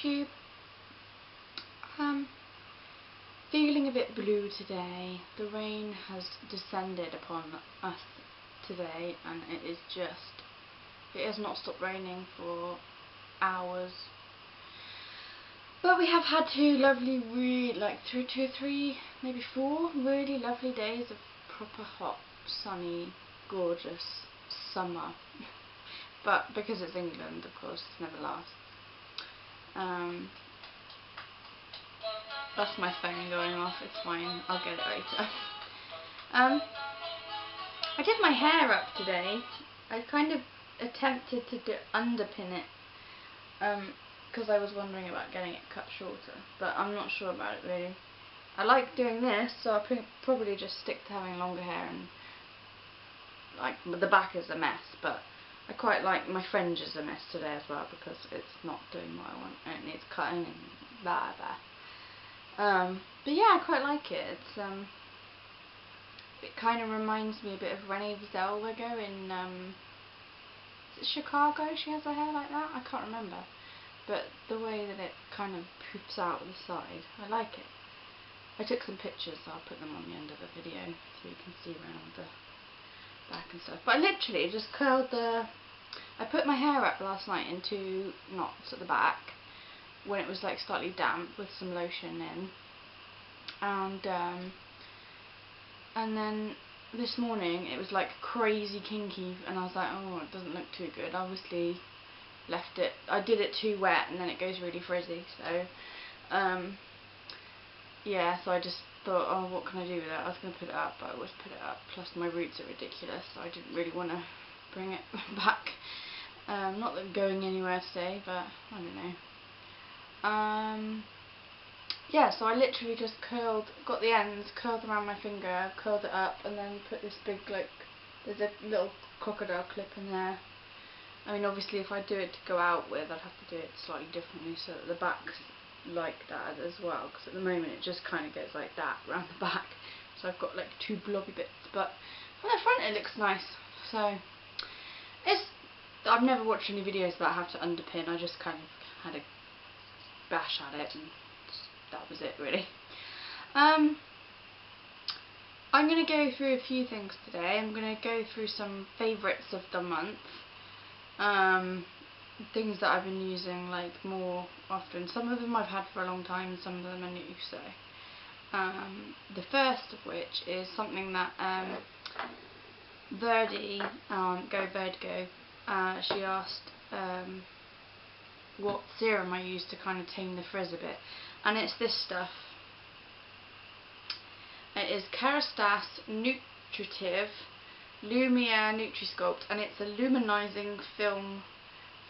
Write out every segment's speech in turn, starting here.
YouTube. Feeling a bit blue today. The rain has descended upon us today, and it has not stopped raining for hours. But we have had two lovely, two, three, maybe 4 really lovely days of proper hot, sunny, gorgeous summer. But because it's England, of course, it never lasts. That's my phone going off, it's fine, I'll get it later. I did my hair up today. I kind of attempted to underpin it, because I was wondering about getting it cut shorter, but I'm not sure about it really. I like doing this, so I'll probably just stick to having longer hair, and the back is a mess, but I quite like my fringe is a mess today as well, because it's not doing what I want and it needs cutting and blah blah. But yeah, I quite like it. It kind of reminds me a bit of Renee Zellweger in is it Chicago? She has her hair like that. I can't remember, but the way that it kind of poops out the side, I like it. I took some pictures, so I'll put them on the end of the video so you can see around the back and stuff. But I literally just curled I put my hair up last night in 2 knots at the back when it was like slightly damp with some lotion in, and then this morning it was like crazy kinky, and I was like, oh, it doesn't look too good. Obviously left it, I did it too wet and then it goes really frizzy, so yeah, so I just thought, oh, what can I do with it? I was going to put it up, but I always put it up, plus my roots are ridiculous, so I didn't really want to bring it back. Not that I'm going anywhere today, but I don't know. Yeah, so I literally just got the ends, curled around my finger, curled it up, and then put this big, there's a little crocodile clip in there. I mean, obviously if I do it to go out with, I'd have to do it slightly differently so that the back's like that as well, because at the moment it just kind of goes like that around the back. So I've got like 2 blobby bits, but on the front it looks nice. So I've never watched any videos about how to underpin. I just kind of had a bash at it, and that was it really. I'm going to go through a few things today. I'm going to go through some favourites of the month, things that I've been using more often. Some of them I've had for a long time, some of them are new. So the first of which is something that Verdi, Go Vertigo, she asked what serum I use to kind of tame the frizz a bit, and it's this stuff. It is Kerastase Nutritive Lumiere Nutri-Sculpt, and it's a luminizing film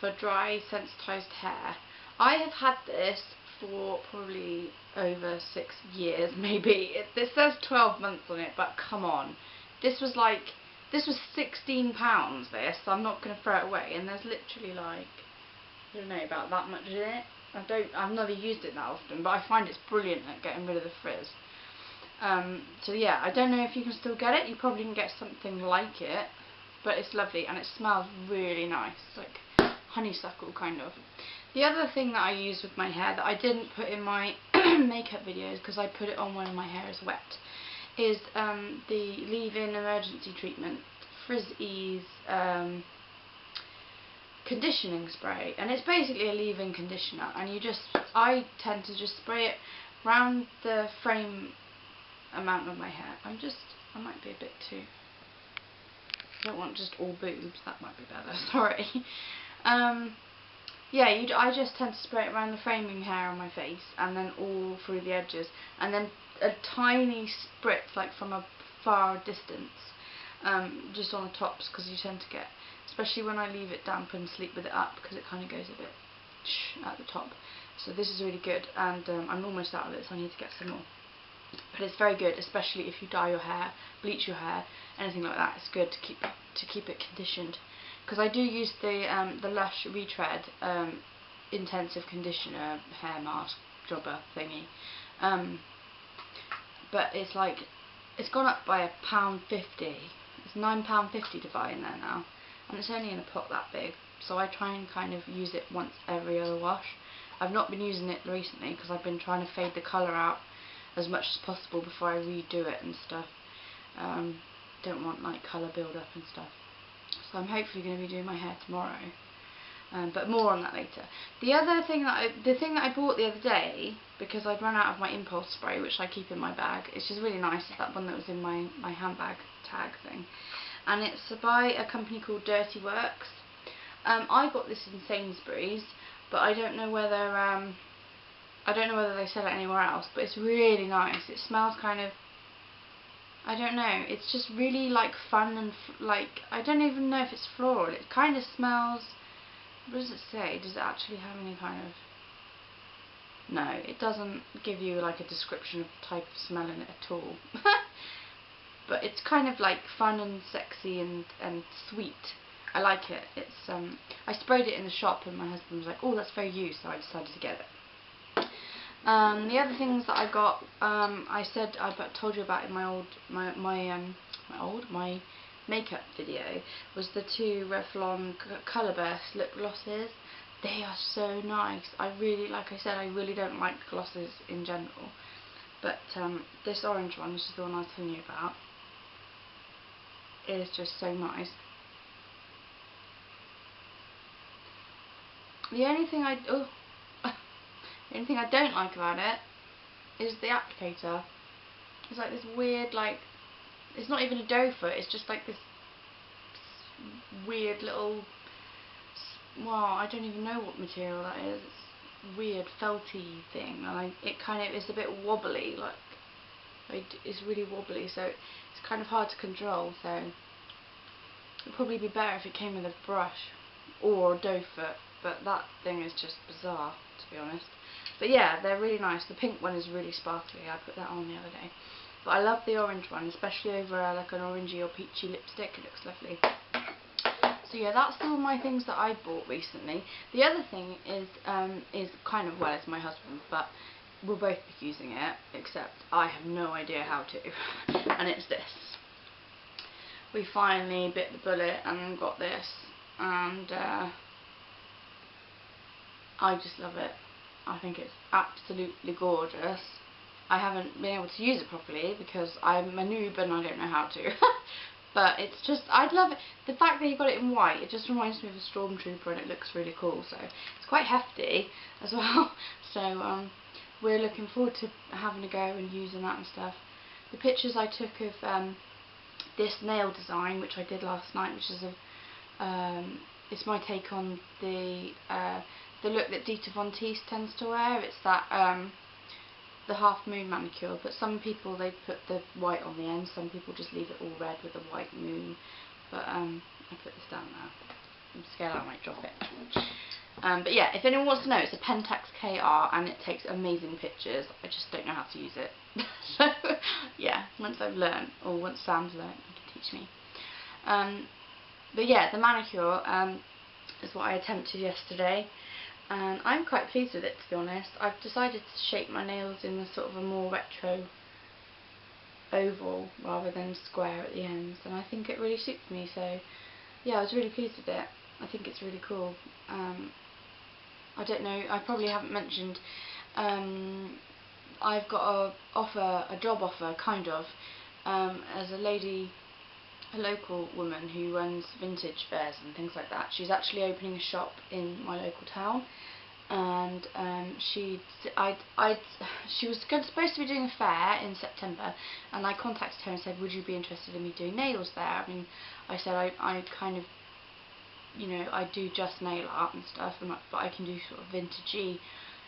for dry sensitized hair. I have had this for probably over 6 years, maybe. It says 12 months on it, but come on, this was £16. This, I'm not going to throw it away, and there's literally I don't know, about that much in it. I've never used it that often, but I find it's brilliant at getting rid of the frizz. So yeah, I don't know if you can still get it. You probably can get something like it, but it's lovely and it smells really nice, like honeysuckle kind of. The other thing that I use with my hair that I didn't put in my makeup videos because I put it on when my hair is wet is the leave-in emergency treatment Frizz Ease conditioning spray, and it's basically a leave-in conditioner, and I tend to just spray it round the frame amount of my hair. I might be a bit too, I don't want just all boobs, that might be better, sorry. Yeah, I just tend to spray it around the framing hair on my face, and then all through the edges, and then a tiny spritz from a far distance, just on the tops, because you tend to get, especially when I leave it damp and sleep with it up, because it kind of goes a bit at the top. So this is really good, and I'm almost out of it, so I need to get some more. But it's very good, especially if you dye your hair, bleach your hair, anything like that. It's good to keep it conditioned. Because I do use the Lush Retread intensive conditioner hair mask jobber thingy, but it's gone up by £1.50. It's £9.50 to buy in there now, and it's only in a pot that big. So I try and kind of use it once every other wash. I've not been using it recently because I've been trying to fade the colour out as much as possible before I redo it and stuff. Don't want like colour build up and stuff. So I'm hopefully going to be doing my hair tomorrow. But more on that later. The thing that I bought the other day, because I'd run out of my impulse spray, which I keep in my bag, it's just really nice, it's that one that was in my handbag tag thing. And it's by a company called Dirty Works. I got this in Sainsbury's, but I don't know whether they sell it anywhere else, but it's really nice. It smells kind of, I don't know, it's just really like fun and like, I don't even know if it's floral. It kind of smells, what does it say? Does it actually have any kind of, no, it doesn't give you like a description of the type of smell in it at all. But it's kind of like fun and sexy and sweet. I like it. It's I sprayed it in the shop and my husband was like, oh, that's very you, so I decided to get it. The other things that I got, I told you about in my makeup video, was the two Revlon Colour Burst lip glosses. They are so nice. Like I said, I really don't like glosses in general, but this orange one, which is the one I was telling you about, is just so nice. The only thing I don't like about it is the applicator. It's like this weird, like, it's not even a doe foot, it's just like this weird little, well, I don't even know what material that is. It's weird felty thing, and it kind of is a bit wobbly, like it's really wobbly, so it's kind of hard to control. So it'd probably be better if it came with a brush or a doe foot, but that thing is just bizarre, to be honest. But yeah, they're really nice. The pink one is really sparkly. I put that on the other day. But I love the orange one, especially over like an orangey or peachy lipstick. It looks lovely. So yeah, that's all my things that I bought recently. The other thing is kind of, well, it's my husband, but we'll both be using it, except I have no idea how to. And it's this. We finally bit the bullet and got this, and I just love it. I think it's absolutely gorgeous. I haven't been able to use it properly because I'm a noob and I don't know how to. But it's just, I'd love it. The fact that he got it in white, it just reminds me of a stormtrooper and it looks really cool. So it's quite hefty as well. So we're looking forward to having a go and using that and stuff. The pictures I took of this nail design, which I did last night, which is it's my take on the look that Dita Von Teese tends to wear. It's that the half moon manicure, but some people, they put the white on the end, some people just leave it all red with a white moon. But I put this down now. I'm scared I might drop it. But yeah, if anyone wants to know, it's a Pentax KR and it takes amazing pictures. I just don't know how to use it. So yeah, once I've learned, or once Sam's learned, he can teach me. But yeah, the manicure is what I attempted yesterday, and I'm quite pleased with it, to be honest. I've decided to shape my nails in a sort of a more retro oval rather than square at the ends, and I think it really suits me. So yeah, I was really pleased with it. I think it's really cool. I don't know, I probably haven't mentioned, I've got a job offer, kind of, as a lady, a local woman who runs vintage fairs and things like that. She's actually opening a shop in my local town, and she was supposed to be doing a fair in September, and I contacted her and said, would you be interested in me doing nails there? I mean, I said I kind of, you know, I do just nail art and stuff, but I can do sort of vintagey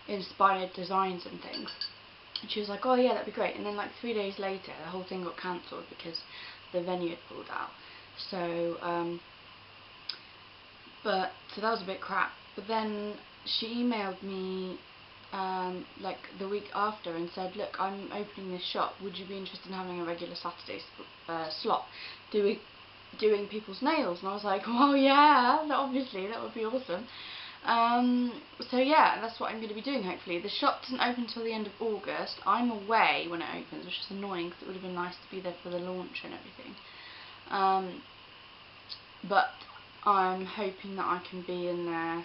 inspired designs and things. And she was like, oh yeah, that'd be great. And then like 3 days later, the whole thing got cancelled because the venue had pulled out. So so that was a bit crap. But then she emailed me like the week after and said, look, I'm opening this shop, would you be interested in having a regular Saturday slot doing people's nails? And I was like, well, yeah, obviously, that would be awesome. So yeah, that's what I'm going to be doing, hopefully. The shop doesn't open until the end of August. I'm away when it opens, which is annoying because it would have been nice to be there for the launch and everything. But I'm hoping that I can be in there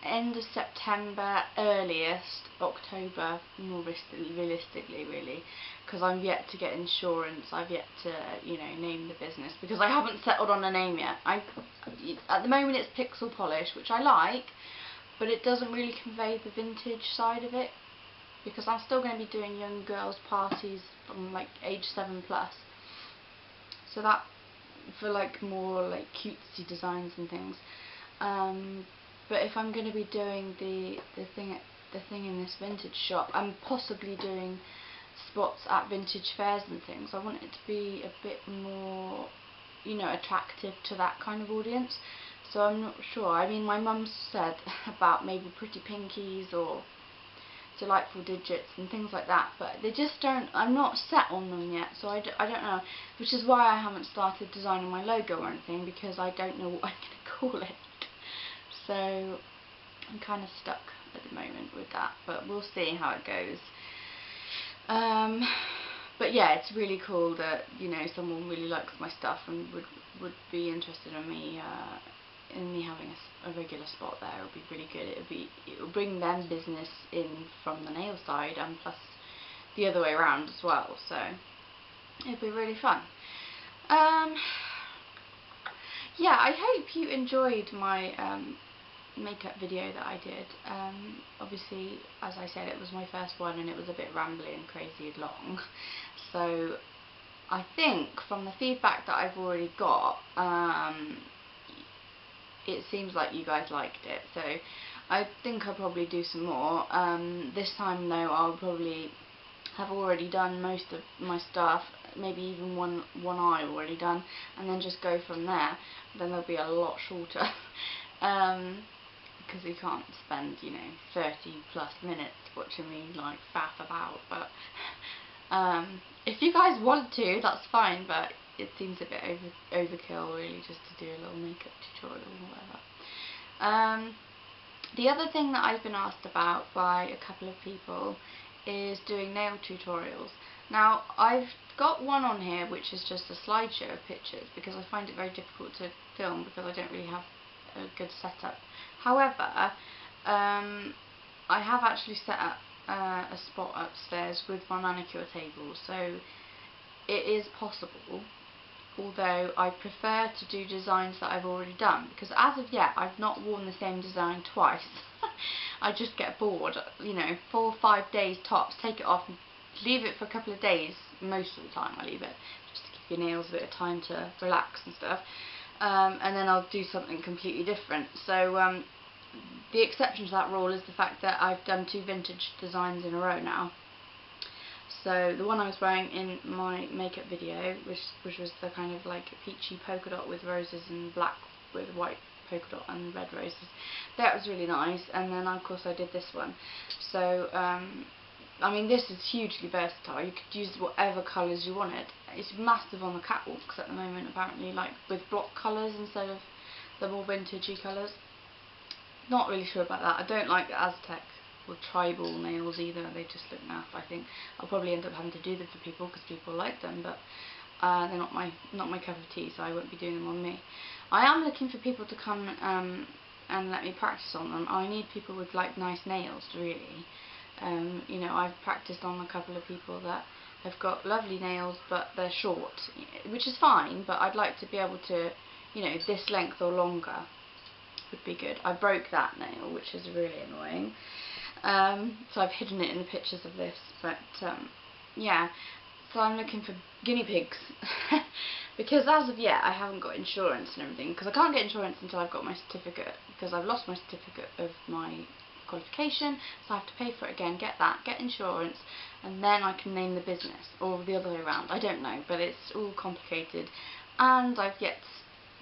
end of September, earliest October, more realistically really, because I'm yet to get insurance. I've yet to, you know, name the business, because I haven't settled on a name yet. At the moment it's Pixel Polish, which I like, but it doesn't really convey the vintage side of it, because I'm still going to be doing young girls parties from like age 7+. So that, for like more like cutesy designs and things. But if I'm going to be doing the thing in this vintage shop, I'm possibly doing spots at vintage fairs and things. I want it to be a bit more, you know, attractive to that kind of audience. So I'm not sure. I mean, my mum said about maybe Pretty Pinkies or Delightful Digits and things like that, but they just don't, I'm not set on them yet, so I don't know, which is why I haven't started designing my logo or anything, because I don't know what I'm going to call it. So I'm kind of stuck at the moment with that, but we'll see how it goes. But yeah, it's really cool that, you know, someone really likes my stuff and would be interested in me having a regular spot there. It would be really good. It will bring them business in from the nail side, and plus the other way around as well. So it'd be really fun. Yeah, I hope you enjoyed my makeup video that I did. Obviously, as I said, it was my first one and it was a bit rambly and crazy and long. So I think from the feedback that I've already got, it seems like you guys liked it. So I think I'll probably do some more. This time though, I'll probably have already done most of my stuff, maybe even one eye already done, and then just go from there. Then they'll be a lot shorter. Because you can't spend, you know, 30+ minutes watching me like faff about, but if you guys want to, that's fine, but it seems a bit overkill really, just to do a little makeup tutorial or whatever. The other thing that I've been asked about by a couple of people is doing nail tutorials. Now, I've got one on here which is just a slideshow of pictures, because I find it very difficult to film because I don't really have a good setup. However, I have actually set up a spot upstairs with my manicure table, so it is possible, although I prefer to do designs that I've already done, because as of yet I've not worn the same design twice. I just get bored, you know, 4 or 5 days tops, take it off and leave it for a couple of days. Most of the time I leave it, just to give your nails a bit of time to relax and stuff. And then I'll do something completely different. So the exception to that rule is the fact that I've done 2 vintage designs in a row now. So the one I was wearing in my makeup video, which was the kind of like peachy polka dot with roses and black with white polka dot and red roses, that was really nice. And then of course I did this one. So I mean, this is hugely versatile. You could use whatever colours you wanted. It's massive on the catwalks at the moment, apparently, like with block colours instead of the more vintagey colours. Not really sure about that. I don't like the Aztec or tribal nails either. They just look naff. I think I'll probably end up having to do them for people because people like them, but they're not my cup of tea, so I won't be doing them on me. I am looking for people to come and let me practice on them. I need people with like nice nails, really. You know, I've practiced on a couple of people that have got lovely nails, but they're short, which is fine, but I'd like to be able to, you know, this length or longer would be good. I broke that nail, which is really annoying. So I've hidden it in the pictures of this, but yeah, so I'm looking for guinea pigs. Because as of yet I haven't got insurance and everything, because I can't get insurance until I've got my certificate, because I've lost my certificate of my qualification, so I have to pay for it again, get that, get insurance, and then I can name the business, or the other way around, I don't know, but it's all complicated. And I've yet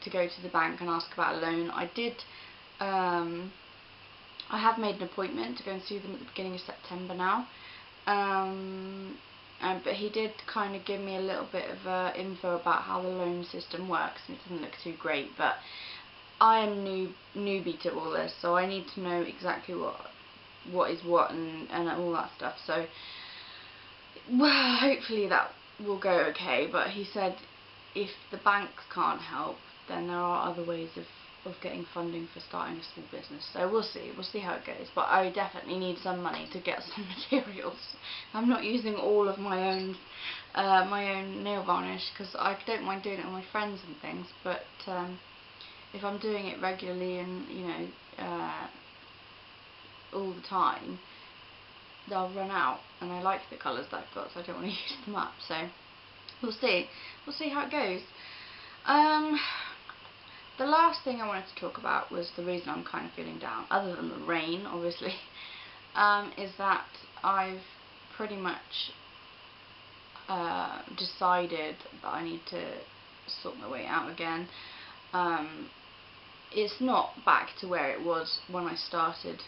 to go to the bank and ask about a loan. I have made an appointment to go and see them at the beginning of September now, but he did kind of give me a little bit of info about how the loan system works, and it doesn't look too great, but I am newbie to all this, so I need to know exactly what is what and all that stuff. So, well, hopefully that will go okay. But he said if the banks can't help, then there are other ways of of getting funding for starting a small business. So we'll see how it goes. But I definitely need some money to get some materials. I'm not using all of my own nail varnish because I don't mind doing it with my friends and things. But if I'm doing it regularly and all the time, they'll run out, and I like the colours that I've got, so I don't want to use them up. So we'll see how it goes. The last thing I wanted to talk about was the reason I'm kind of feeling down, other than the rain obviously, is that I've pretty much decided that I need to sort my weight out again. It's not back to where it was when I started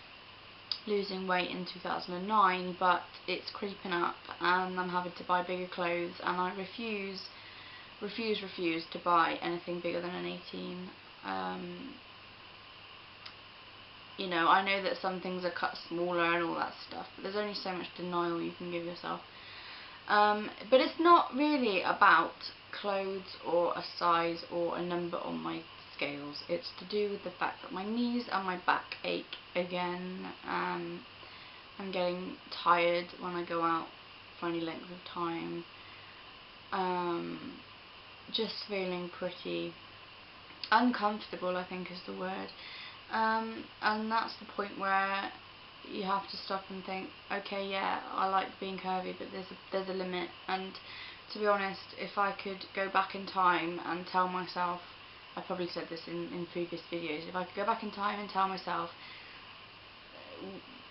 losing weight in 2009, but it's creeping up and I'm having to buy bigger clothes, and I refuse to buy anything bigger than an 18. I know that some things are cut smaller and all that stuff, but there's only so much denial you can give yourself. But it's not really about clothes or a size or a number on my scales. It's to do with the fact that my knees and my back ache again. I'm getting tired when I go out for any length of time. Just feeling pretty uncomfortable, I think is the word. And that's the point where you have to stop and think, okay, yeah, I like being curvy, but there's a limit. And to be honest, if I could go back in time and tell myself, I probably said this in previous videos, if I could go back in time and tell myself,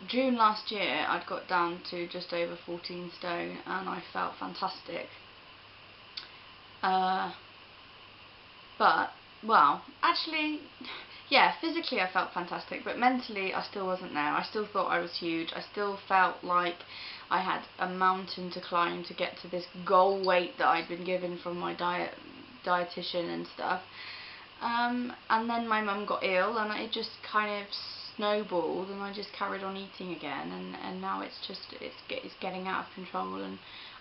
June last year I'd got down to just over 14 stone and I felt fantastic. But, well, actually, yeah, physically I felt fantastic, but mentally I still wasn't there. I still thought I was huge. I still felt like I had a mountain to climb to get to this goal weight that I'd been given from my dietitian and stuff. And then my mum got ill and it just kind of snowballed, and I just carried on eating again, and now it's getting out of control, and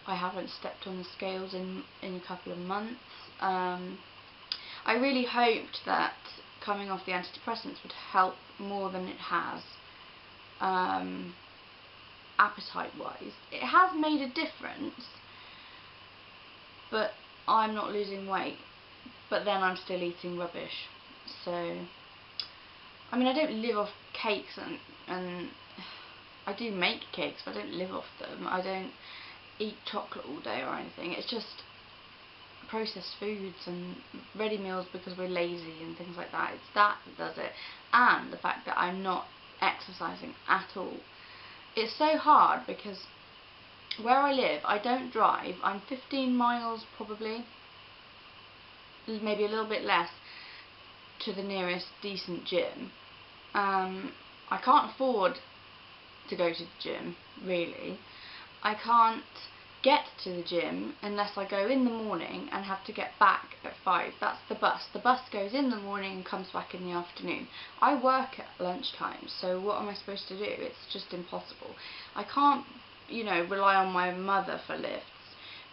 I haven't stepped on the scales in a couple of months. I really hoped that coming off the antidepressants would help more than it has, appetite-wise. It has made a difference, but I'm not losing weight, but then I'm still eating rubbish. So, I mean, I don't live off cakes, and I do make cakes, but I don't live off them. I don't eat chocolate all day or anything. It's just processed foods and ready meals because we're lazy and things like that. It's that does it, and the fact that I'm not exercising at all. It's so hard because where I live, I don't drive. I'm 15 miles probably, maybe a little bit less, to the nearest decent gym. I can't afford to go to the gym, really. I can't get to the gym unless I go in the morning and have to get back at 5. That's the bus. The bus goes in the morning and comes back in the afternoon. I work at lunchtime, so what am I supposed to do? It's just impossible. I can't, rely on my mother for lifts,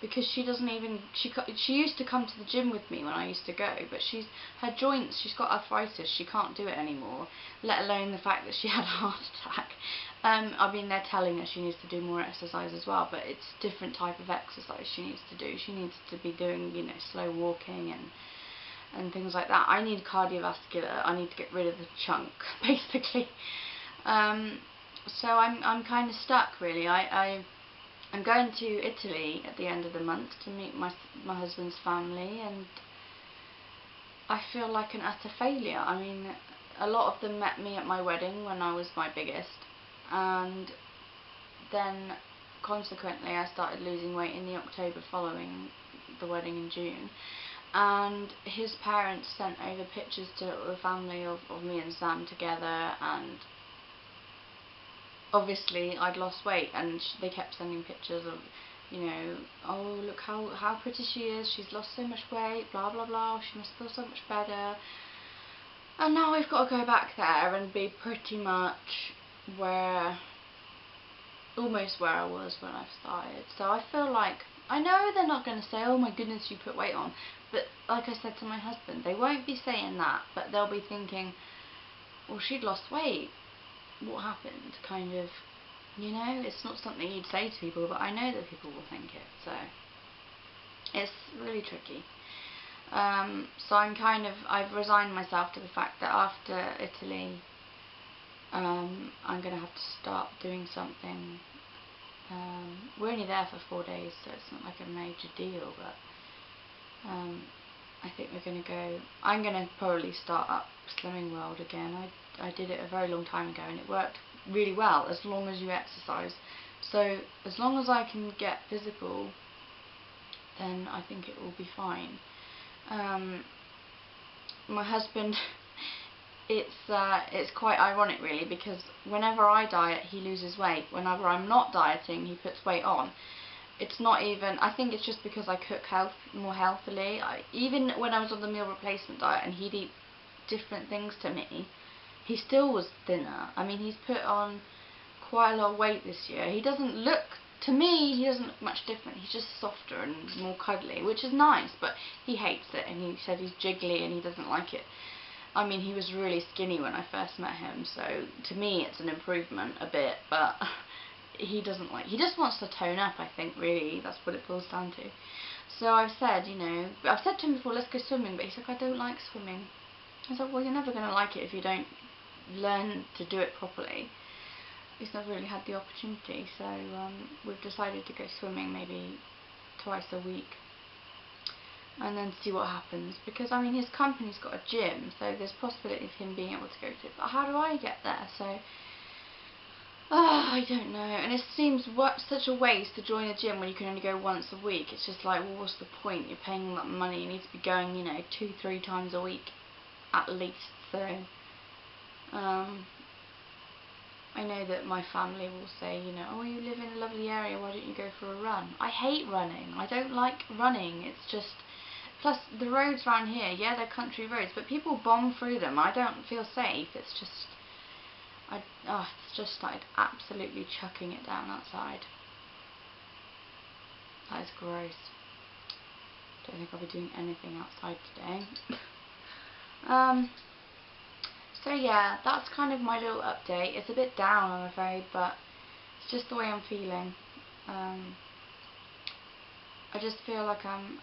because she doesn't even, she used to come to the gym with me when I used to go, but her joints, she's got arthritis, she can't do it anymore, let alone the fact that she had a heart attack. I mean, they're telling her she needs to do more exercise as well, but it's a different type of exercise she needs to do. She needs to be doing, slow walking and things like that. I need cardiovascular, I need to get rid of the chunk, basically. So I'm kind of stuck, really. I'm going to Italy at the end of the month to meet my husband's family, and I feel like an utter failure. I mean, a lot of them met me at my wedding when I was my biggest, and then consequently I started losing weight in the October following the wedding in June, and his parents sent over pictures to the family of me and Sam together, and obviously I'd lost weight, and they kept sending pictures of, oh, look how pretty she is, she's lost so much weight, blah blah blah, she must feel so much better. And now we've got to go back there and be pretty much almost where I was when I started. So I feel like, I know they're not going to say, oh my goodness, you put weight on, But like I said to my husband, they won't be saying that, but they'll be thinking, well, she'd lost weight. What happened? Kind of, it's not something you'd say to people, but I know that people will think it, so it's really tricky. So I've resigned myself to the fact that after Italy, I'm going to have to start doing something. We're only there for 4 days, so it's not like a major deal, but I think I'm going to probably start up Slimming World again. I did it a very long time ago and it worked really well as long as you exercise. So as long as I can get physical, then I think it will be fine. My husband, it's quite ironic really, because whenever I diet he loses weight. Whenever I'm not dieting he puts weight on. It's not even, I think it's just because I cook more healthily. Even when I was on the meal replacement diet and he'd eat different things to me, he still was thinner. I mean, he's put on quite a lot of weight this year. He doesn't look, to me, he doesn't look much different. He's just softer and more cuddly, which is nice, but he hates it and he said he's jiggly and he doesn't like it. I mean, he was really skinny when I first met him, so to me it's an improvement a bit, but he just wants to tone up, I think, really. That's what it boils down to. So I've said, I've said to him before, let's go swimming, but he's like, I don't like swimming. I was like, well, you're never going to like it if you don't learn to do it properly. He's never really had the opportunity, so we've decided to go swimming maybe twice a week and then see what happens, because I mean his company's got a gym, so there's possibility of him being able to go to it, but how do I get there? So I don't know, and it seems such a waste to join a gym when you can only go once a week. It's just like, well, what's the point? You're paying all that money, you need to be going 2-3 times a week at least. So I know that my family will say, oh, you live in a lovely area, why don't you go for a run? I hate running. I don't like running. It's just, plus the roads around here, yeah, they're country roads, but people bomb through them. I don't feel safe. It's just, it's just started absolutely chucking it down outside. That is gross. Don't think I'll be doing anything outside today. So yeah, that's kind of my little update. It's a bit down, I'm afraid, but it's just the way I'm feeling. I just feel like I'm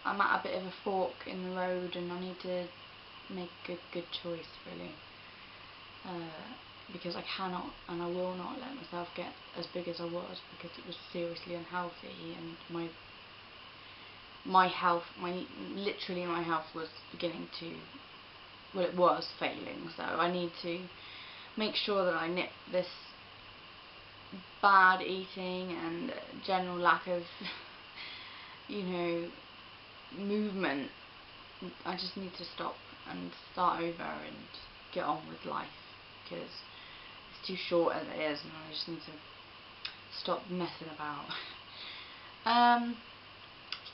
at a bit of a fork in the road, and I need to make a good choice, really. Because I cannot and I will not let myself get as big as I was, because it was seriously unhealthy, and my health was beginning to, well, it was failing. So I need to make sure that I nip this bad eating and general lack of movement. I just need to stop and start over and get on with life, because it's too short as it is, and I just need to stop messing about.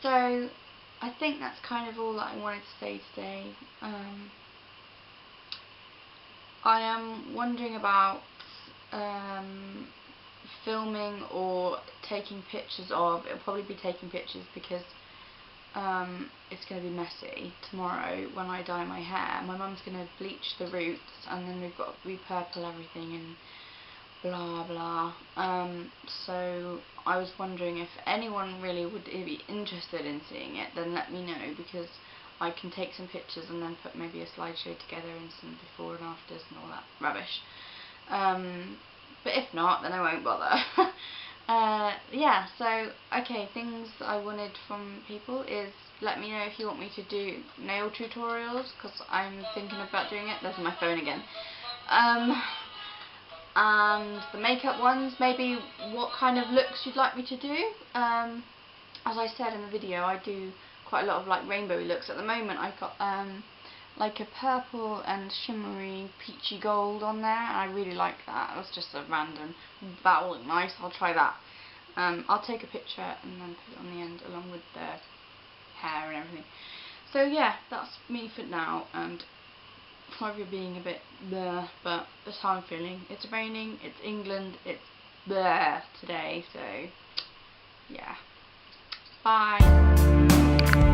So I think that's kind of all that I wanted to say today. I am wondering about filming or taking pictures of. It'll probably be taking pictures, because it's going to be messy tomorrow when I dye my hair. My mum's going to bleach the roots, and then we've got to repurple everything and blah blah. So I was wondering if anyone really would be interested in seeing it, then let me know, because I can take some pictures and then put maybe a slideshow together and some before and afters and all that rubbish. But if not, then I won't bother. Yeah, so, okay, things I wanted from people is, let me know if you want me to do nail tutorials, because I'm thinking about doing it. There's my phone again. And the makeup ones, maybe what kind of looks you'd like me to do. As I said in the video, I do quite a lot of like rainbow looks. At the moment I've got like a purple and shimmery peachy gold on there, and I really like that. It was just a random, that will look nice, I'll try that. I'll take a picture and then put it on the end along with the hair and everything. So yeah, that's me for now, and probably being a bit bleh, but that's how I'm feeling. It's raining, it's England, it's bleh today, so yeah. Bye.